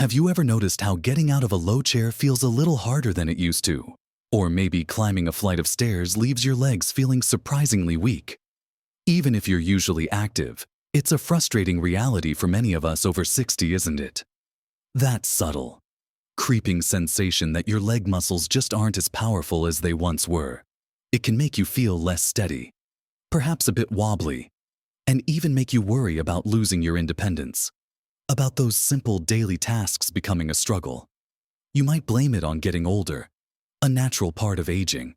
Have you ever noticed how getting out of a low chair feels a little harder than it used to? Or maybe climbing a flight of stairs leaves your legs feeling surprisingly weak? Even if you're usually active, it's a frustrating reality for many of us over 60, isn't it? That subtle, creeping sensation that your leg muscles just aren't as powerful as they once were. It can make you feel less steady, perhaps a bit wobbly, and even make you worry about losing your independence, about those simple daily tasks becoming a struggle. You might blame it on getting older, a natural part of aging,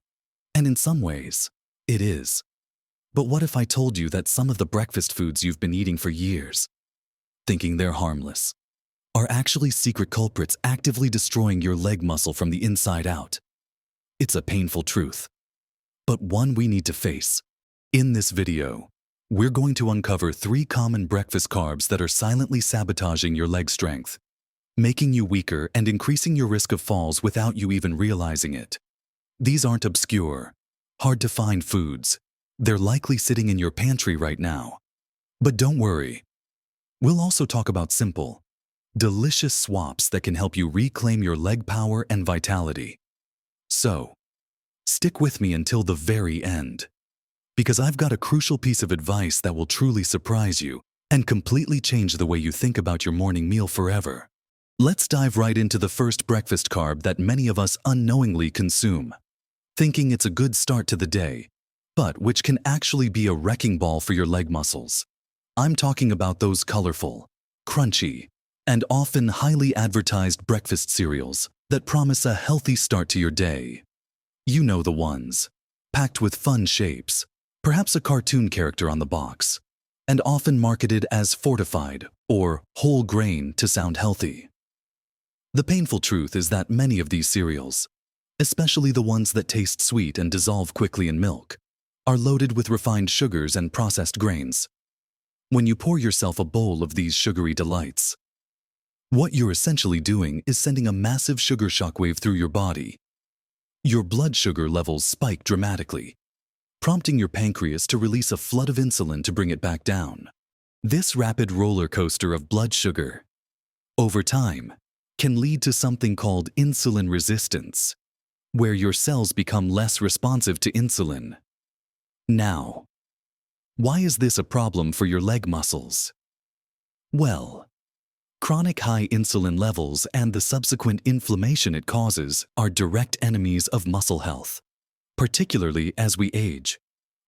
and in some ways, it is. But what if I told you that some of the breakfast foods you've been eating for years, thinking they're harmless, are actually secret culprits actively destroying your leg muscle from the inside out? It's a painful truth, but one we need to face. In this video, we're going to uncover 3 common breakfast carbs that are silently sabotaging your leg strength, making you weaker and increasing your risk of falls without you even realizing it. These aren't obscure, hard-to-find foods. They're likely sitting in your pantry right now. But don't worry. We'll also talk about simple, delicious swaps that can help you reclaim your leg power and vitality. So, stick with me until the very end, because I've got a crucial piece of advice that will truly surprise you and completely change the way you think about your morning meal forever. Let's dive right into the first breakfast carb that many of us unknowingly consume, thinking it's a good start to the day, but which can actually be a wrecking ball for your leg muscles. I'm talking about those colorful, crunchy, and often highly advertised breakfast cereals that promise a healthy start to your day. You know the ones, packed with fun shapes, perhaps a cartoon character on the box, and often marketed as fortified or whole grain to sound healthy. The painful truth is that many of these cereals, especially the ones that taste sweet and dissolve quickly in milk, are loaded with refined sugars and processed grains. When you pour yourself a bowl of these sugary delights, what you're essentially doing is sending a massive sugar shockwave through your body. Your blood sugar levels spike dramatically, prompting your pancreas to release a flood of insulin to bring it back down. This rapid roller coaster of blood sugar, over time, can lead to something called insulin resistance, where your cells become less responsive to insulin. Now, why is this a problem for your leg muscles? Well, chronic high insulin levels and the subsequent inflammation it causes are direct enemies of muscle health. Particularly as we age,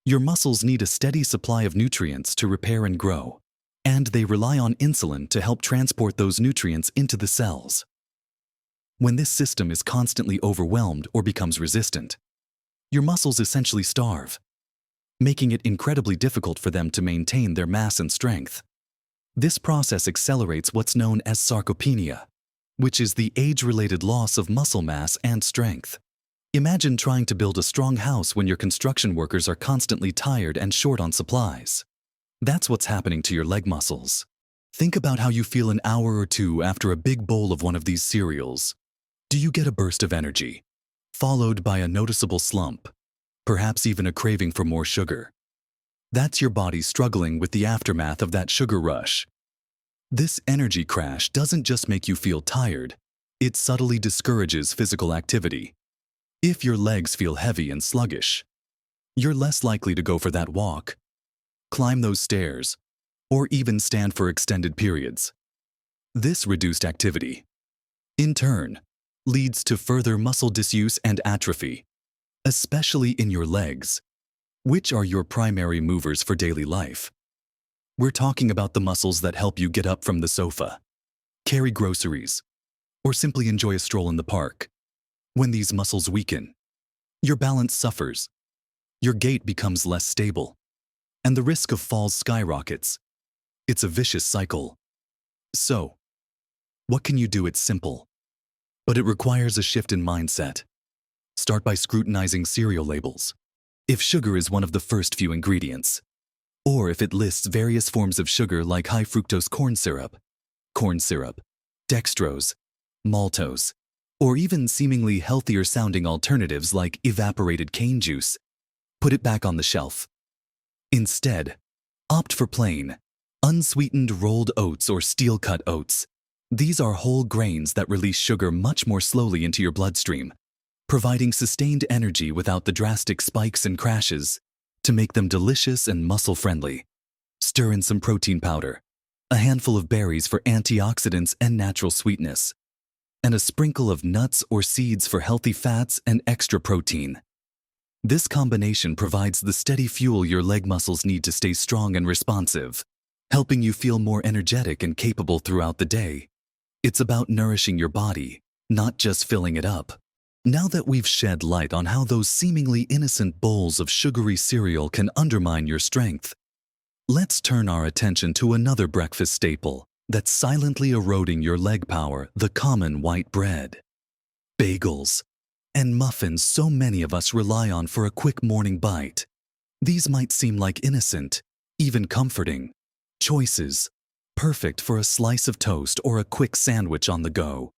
your muscles need a steady supply of nutrients to repair and grow, and they rely on insulin to help transport those nutrients into the cells. When this system is constantly overwhelmed or becomes resistant, your muscles essentially starve, making it incredibly difficult for them to maintain their mass and strength. This process accelerates what's known as sarcopenia, which is the age-related loss of muscle mass and strength. Imagine trying to build a strong house when your construction workers are constantly tired and short on supplies. That's what's happening to your leg muscles. Think about how you feel an hour or two after a big bowl of one of these cereals. Do you get a burst of energy, followed by a noticeable slump, perhaps even a craving for more sugar? That's your body struggling with the aftermath of that sugar rush. This energy crash doesn't just make you feel tired, it subtly discourages physical activity. If your legs feel heavy and sluggish, you're less likely to go for that walk, climb those stairs, or even stand for extended periods. This reduced activity, in turn, leads to further muscle disuse and atrophy, especially in your legs, which are your primary movers for daily life. We're talking about the muscles that help you get up from the sofa, carry groceries, or simply enjoy a stroll in the park. When these muscles weaken, your balance suffers, your gait becomes less stable, and the risk of falls skyrockets. It's a vicious cycle. So, what can you do? It's simple, but it requires a shift in mindset. Start by scrutinizing cereal labels. If sugar is one of the first few ingredients, or if it lists various forms of sugar like high fructose corn syrup, dextrose, maltose, or even seemingly healthier sounding alternatives like evaporated cane juice, put it back on the shelf. Instead, opt for plain, unsweetened rolled oats or steel-cut oats. These are whole grains that release sugar much more slowly into your bloodstream, providing sustained energy without the drastic spikes and crashes. To make them delicious and muscle-friendly, stir in some protein powder, a handful of berries for antioxidants and natural sweetness, and a sprinkle of nuts or seeds for healthy fats and extra protein. This combination provides the steady fuel your leg muscles need to stay strong and responsive, helping you feel more energetic and capable throughout the day. It's about nourishing your body, not just filling it up. Now that we've shed light on how those seemingly innocent bowls of sugary cereal can undermine your strength, let's turn our attention to another breakfast staple that's silently eroding your leg power: the common white bread. Bagels and muffins so many of us rely on for a quick morning bite. These might seem like innocent, even comforting choices, perfect for a slice of toast or a quick sandwich on the go.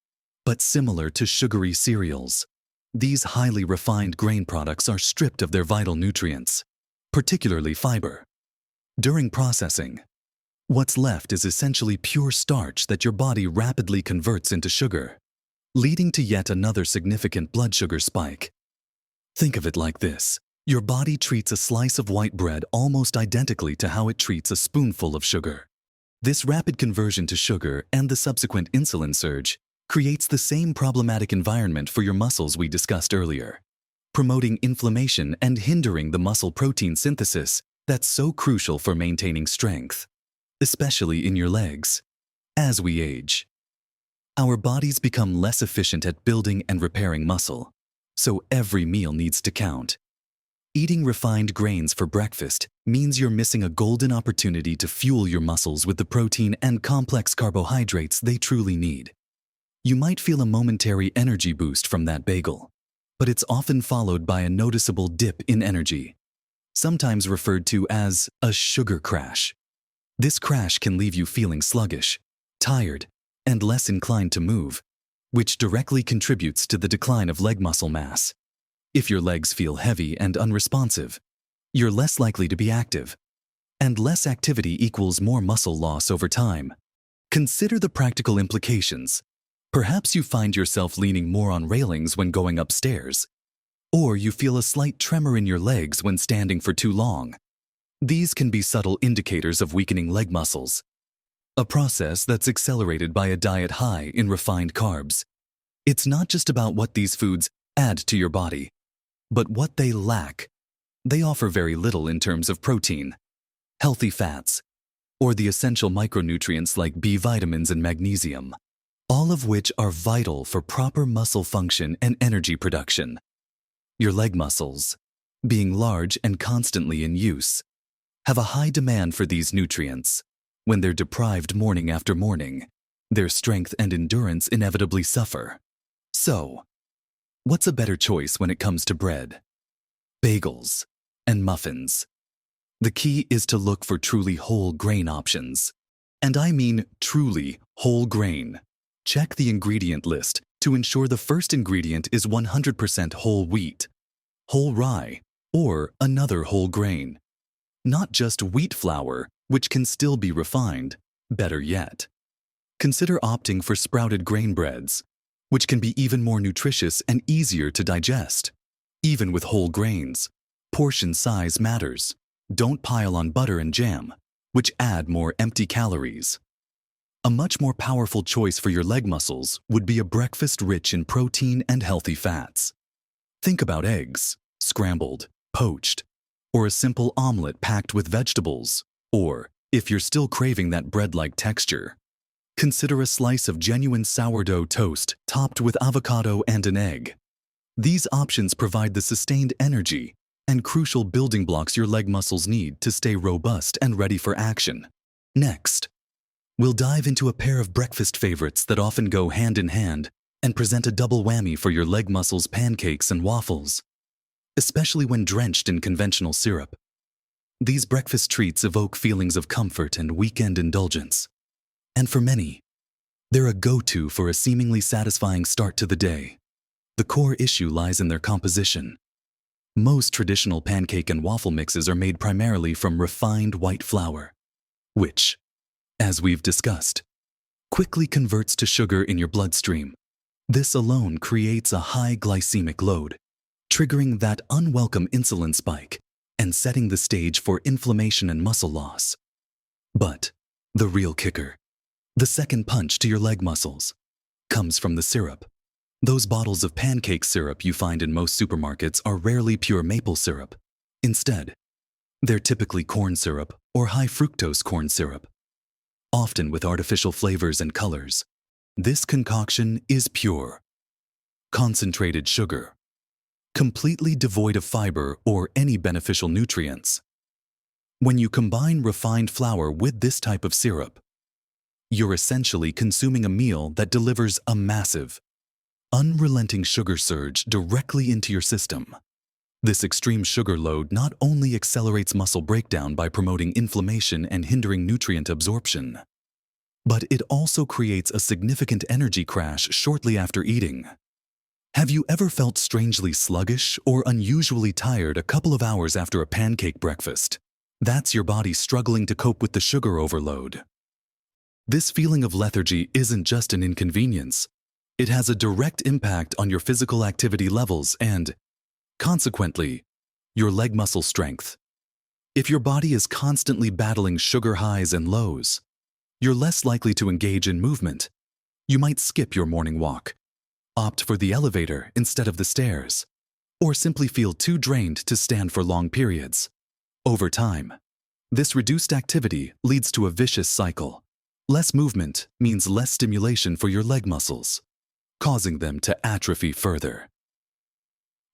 But similar to sugary cereals, these highly refined grain products are stripped of their vital nutrients, particularly fiber. During processing, what's left is essentially pure starch that your body rapidly converts into sugar, leading to yet another significant blood sugar spike. Think of it like this: your body treats a slice of white bread almost identically to how it treats a spoonful of sugar. This rapid conversion to sugar and the subsequent insulin surge creates the same problematic environment for your muscles we discussed earlier, promoting inflammation and hindering the muscle protein synthesis that's so crucial for maintaining strength, especially in your legs. As we age, our bodies become less efficient at building and repairing muscle, so every meal needs to count. Eating refined grains for breakfast means you're missing a golden opportunity to fuel your muscles with the protein and complex carbohydrates they truly need. You might feel a momentary energy boost from that bagel, but it's often followed by a noticeable dip in energy, sometimes referred to as a sugar crash. This crash can leave you feeling sluggish, tired, and less inclined to move, which directly contributes to the decline of leg muscle mass. If your legs feel heavy and unresponsive, you're less likely to be active, and less activity equals more muscle loss over time. Consider the practical implications. Perhaps you find yourself leaning more on railings when going upstairs, or you feel a slight tremor in your legs when standing for too long. These can be subtle indicators of weakening leg muscles, a process that's accelerated by a diet high in refined carbs. It's not just about what these foods add to your body, but what they lack. They offer very little in terms of protein, healthy fats, or the essential micronutrients like B vitamins and magnesium, all of which are vital for proper muscle function and energy production. Your leg muscles, being large and constantly in use, have a high demand for these nutrients. When they're deprived morning after morning, their strength and endurance inevitably suffer. So, what's a better choice when it comes to bread, bagels, and muffins? The key is to look for truly whole grain options. And I mean truly whole grain. Check the ingredient list to ensure the first ingredient is 100% whole wheat, whole rye, or another whole grain. Not just wheat flour, which can still be refined. Better yet, consider opting for sprouted grain breads, which can be even more nutritious and easier to digest. Even with whole grains, portion size matters. Don't pile on butter and jam, which add more empty calories. A much more powerful choice for your leg muscles would be a breakfast rich in protein and healthy fats. Think about eggs, scrambled, poached, or a simple omelet packed with vegetables. Or, if you're still craving that bread-like texture, consider a slice of genuine sourdough toast topped with avocado and an egg. These options provide the sustained energy and crucial building blocks your leg muscles need to stay robust and ready for action. Next, we'll dive into a pair of breakfast favorites that often go hand in hand and present a double whammy for your leg muscles: pancakes and waffles, especially when drenched in conventional syrup. These breakfast treats evoke feelings of comfort and weekend indulgence. And for many, they're a go-to for a seemingly satisfying start to the day. The core issue lies in their composition. Most traditional pancake and waffle mixes are made primarily from refined white flour, which, as we've discussed, quickly converts to sugar in your bloodstream. This alone creates a high glycemic load, triggering that unwelcome insulin spike and setting the stage for inflammation and muscle loss. But the real kicker, the second punch to your leg muscles, comes from the syrup. Those bottles of pancake syrup you find in most supermarkets are rarely pure maple syrup. Instead, they're typically corn syrup or high fructose corn syrup, often with artificial flavors and colors. This concoction is pure, concentrated sugar, completely devoid of fiber or any beneficial nutrients. When you combine refined flour with this type of syrup, you're essentially consuming a meal that delivers a massive, unrelenting sugar surge directly into your system. This extreme sugar load not only accelerates muscle breakdown by promoting inflammation and hindering nutrient absorption, but it also creates a significant energy crash shortly after eating. Have you ever felt strangely sluggish or unusually tired a couple of hours after a pancake breakfast? That's your body struggling to cope with the sugar overload. This feeling of lethargy isn't just an inconvenience. It has a direct impact on your physical activity levels and, consequently, your leg muscle strength. If your body is constantly battling sugar highs and lows, you're less likely to engage in movement. You might skip your morning walk, opt for the elevator instead of the stairs, or simply feel too drained to stand for long periods. Over time, this reduced activity leads to a vicious cycle. Less movement means less stimulation for your leg muscles, causing them to atrophy further.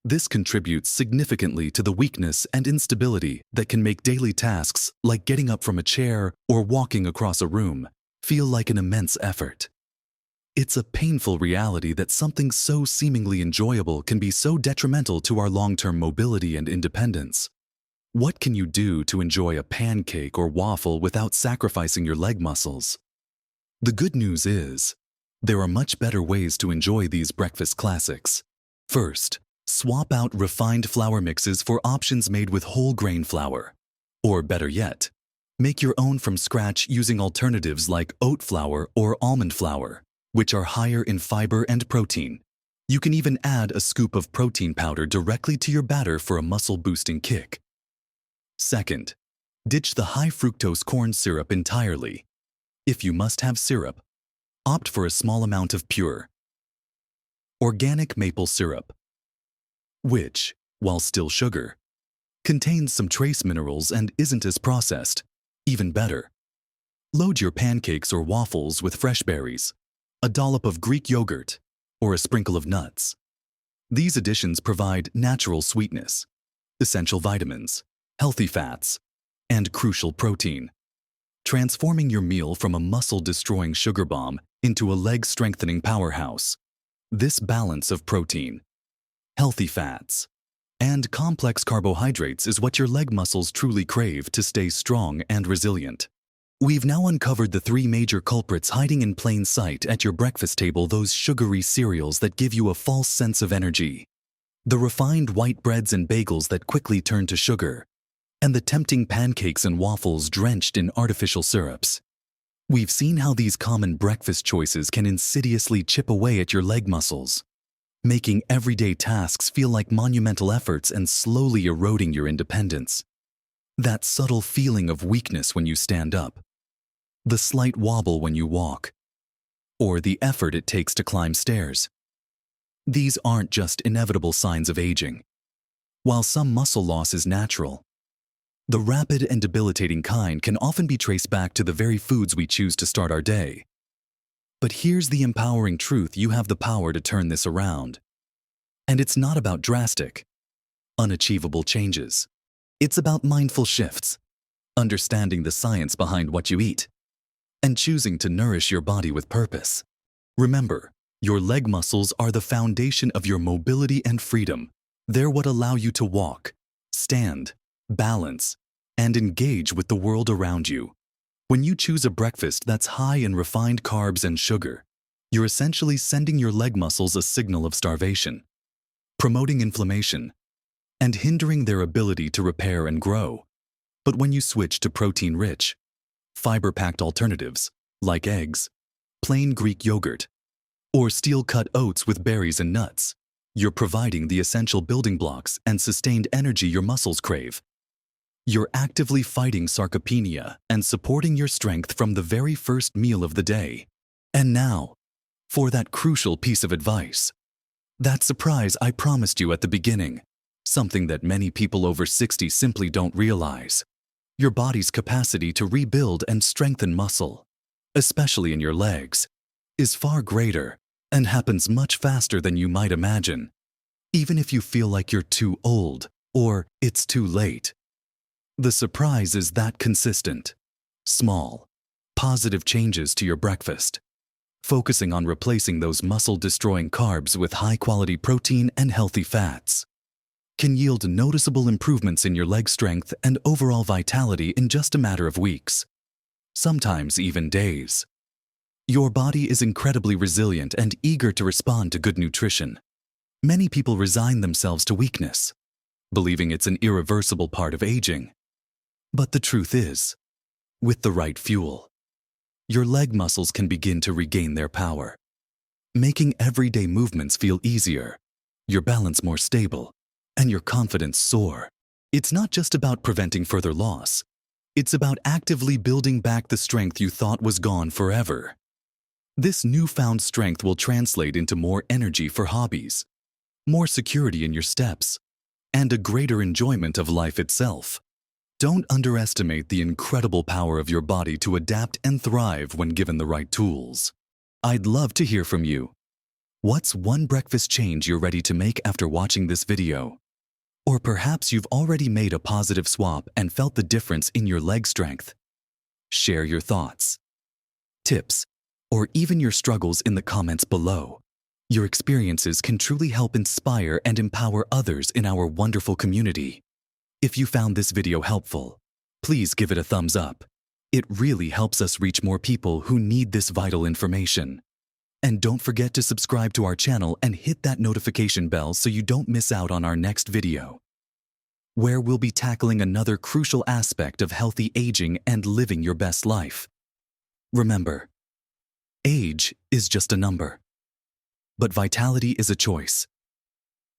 This contributes significantly to the weakness and instability that can make daily tasks like getting up from a chair or walking across a room feel like an immense effort. It's a painful reality that something so seemingly enjoyable can be so detrimental to our long-term mobility and independence. What can you do to enjoy a pancake or waffle without sacrificing your leg muscles? The good news is, there are much better ways to enjoy these breakfast classics. First, swap out refined flour mixes for options made with whole grain flour. Or better yet, make your own from scratch using alternatives like oat flour or almond flour, which are higher in fiber and protein. You can even add a scoop of protein powder directly to your batter for a muscle-boosting kick. Second, ditch the high fructose corn syrup entirely. If you must have syrup, opt for a small amount of pure, organic maple syrup, which, while still sugar, contains some trace minerals and isn't as processed. Even better, load your pancakes or waffles with fresh berries, a dollop of Greek yogurt, or a sprinkle of nuts. These additions provide natural sweetness, essential vitamins, healthy fats, and crucial protein, transforming your meal from a muscle-destroying sugar bomb into a leg-strengthening powerhouse. This balance of protein, healthy fats, and complex carbohydrates is what your leg muscles truly crave to stay strong and resilient. We've now uncovered the three major culprits hiding in plain sight at your breakfast table: those sugary cereals that give you a false sense of energy, the refined white breads and bagels that quickly turn to sugar, and the tempting pancakes and waffles drenched in artificial syrups. We've seen how these common breakfast choices can insidiously chip away at your leg muscles, making everyday tasks feel like monumental efforts and slowly eroding your independence. That subtle feeling of weakness when you stand up, the slight wobble when you walk, or the effort it takes to climb stairs. These aren't just inevitable signs of aging. While some muscle loss is natural, the rapid and debilitating kind can often be traced back to the very foods we choose to start our day. But here's the empowering truth: you have the power to turn this around. And it's not about drastic, unachievable changes. It's about mindful shifts, understanding the science behind what you eat, and choosing to nourish your body with purpose. Remember, your leg muscles are the foundation of your mobility and freedom. They're what allow you to walk, stand, balance, and engage with the world around you. When you choose a breakfast that's high in refined carbs and sugar, you're essentially sending your leg muscles a signal of starvation, promoting inflammation, and hindering their ability to repair and grow. But when you switch to protein-rich, fiber-packed alternatives, like eggs, plain Greek yogurt, or steel-cut oats with berries and nuts. You're providing the essential building blocks and sustained energy your muscles crave. You're actively fighting sarcopenia and supporting your strength from the very first meal of the day. And now, for that crucial piece of advice. That surprise I promised you at the beginning, something that many people over 60 simply don't realize. Your body's capacity to rebuild and strengthen muscle, especially in your legs, is far greater and happens much faster than you might imagine, even if you feel like you're too old or it's too late. The surprise is that consistent, small, positive changes to your breakfast, focusing on replacing those muscle-destroying carbs with high-quality protein and healthy fats, can yield noticeable improvements in your leg strength and overall vitality in just a matter of weeks, sometimes even days. Your body is incredibly resilient and eager to respond to good nutrition. Many people resign themselves to weakness, believing it's an irreversible part of aging. But the truth is, with the right fuel, your leg muscles can begin to regain their power, making everyday movements feel easier, your balance more stable, and your confidence soar. It's not just about preventing further loss. It's about actively building back the strength you thought was gone forever. This newfound strength will translate into more energy for hobbies, more security in your steps, and a greater enjoyment of life itself. Don't underestimate the incredible power of your body to adapt and thrive when given the right tools. I'd love to hear from you. What's one breakfast change you're ready to make after watching this video? Or perhaps you've already made a positive swap and felt the difference in your leg strength. Share your thoughts, tips, or even your struggles in the comments below. Your experiences can truly help inspire and empower others in our wonderful community. If you found this video helpful, please give it a thumbs up. It really helps us reach more people who need this vital information. And don't forget to subscribe to our channel and hit that notification bell so you don't miss out on our next video, where we'll be tackling another crucial aspect of healthy aging and living your best life. Remember, age is just a number, but vitality is a choice.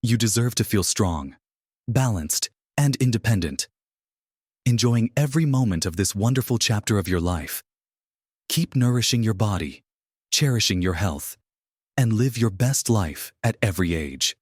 You deserve to feel strong, balanced, and independent, enjoying every moment of this wonderful chapter of your life. Keep nourishing your body, cherishing your health, and live your best life at every age.